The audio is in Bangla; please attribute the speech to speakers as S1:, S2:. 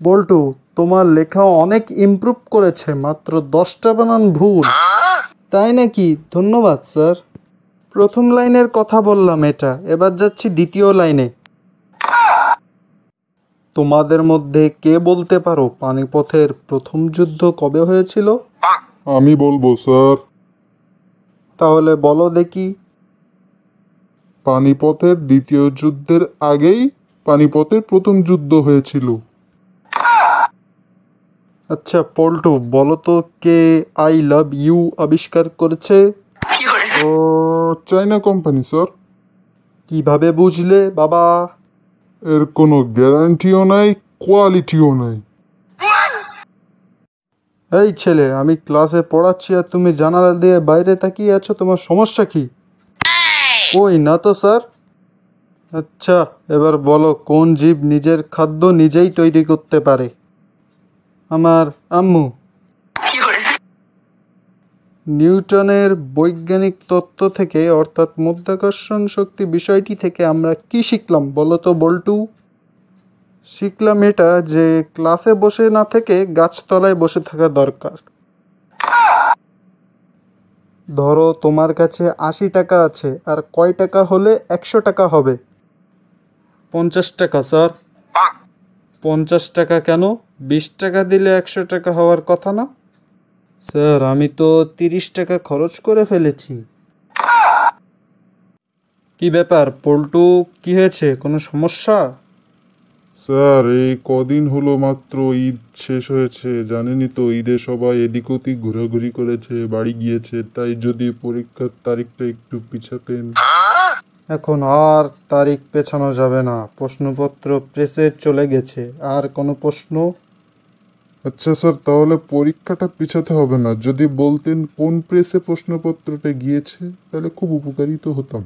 S1: বল্টু, তোমার লেখা অনেক ইমপ্রুভ করেছে, মাত্র 10টা বানান ভুল। তাই নাকি? ধন্যবাদ স্যার। প্রথম লাইনের কথা বললাম এটা, এবার যাচ্ছি দ্বিতীয় লাইনে। তোমাদের মধ্যে কে বলতে পারো পানিপথের প্রথম যুদ্ধ কবে হয়েছিল?
S2: আমি বলবো স্যার।
S1: তাহলে বলো দেখি।
S2: পানিপথের দ্বিতীয় যুদ্ধের আগেই পানিপথের প্রথম যুদ্ধ হয়েছিল।
S1: আচ্ছা পল্টু, বলো তো কে আই লাভ ইউ আবিষ্কার করেছে?
S2: ও, চাইনা কোম্পানি স্যার।
S1: কিভাবে বুঝলে বাবা?
S2: এর কোনো গ্যারান্টিও নাই, কোয়ালিটিও নাই।
S1: এই ছেলে, আমি ক্লাসে পড়াচ্ছি আর তুমি জানালা দিয়ে বাইরে তাকিয়ে আছো, তোমার সমস্যা কি? কই না তো স্যার। আচ্ছা, এবার বলো কোন জীব নিজের খাদ্য নিজেই তৈরি করতে পারে? আমার আম্মু। নিউটনের বৈজ্ঞানিক তত্ত্ব থেকে, অর্থাৎ মাধ্যাকর্ষণ শক্তি বিষয়টি থেকে আমরা কি শিখলাম বলো তো বল্টু? শিখলাম এটা যে ক্লাসে বসে না থেকে গাছতলায় বসে থাকা দরকার। ধরো তোমার কাছে 80 টাকা আছে, আর কয় টাকা হলে 100 টাকা হবে? 50 টাকা স্যার। 50 টাকা কেন? 20 টাকা দিলে 100 টাকা হওয়ার কথা না? স্যার, আমি তো 30 টাকা খরচ করে ফেলেছি। কি ব্যাপার পল্টু, কি হয়েছে, কোনো সমস্যা?
S2: স্যার, এই কদিন হলো মাত্র ঈদ শেষ হয়েছে, জানেনই তো, ঈদে সবাই এদিক ওদিক ঘোরাঘুরি করেছে, বাড়ি গিয়েছে, তাই যদি পরীক্ষার তারিখটা একটু পিছাতেন।
S1: এখন আর তারিখ পেছানো যাবে না, প্রশ্নপত্র প্রেসে চলে গেছে। আর কোনো প্রশ্ন?
S2: আচ্ছা স্যার, তাহলে পরীক্ষাটা পিছাতে হবে না, যদি বলতেন কোন প্রেসে প্রশ্নপত্রটা গিয়েছে তাহলে খুব উপকারিত হতাম।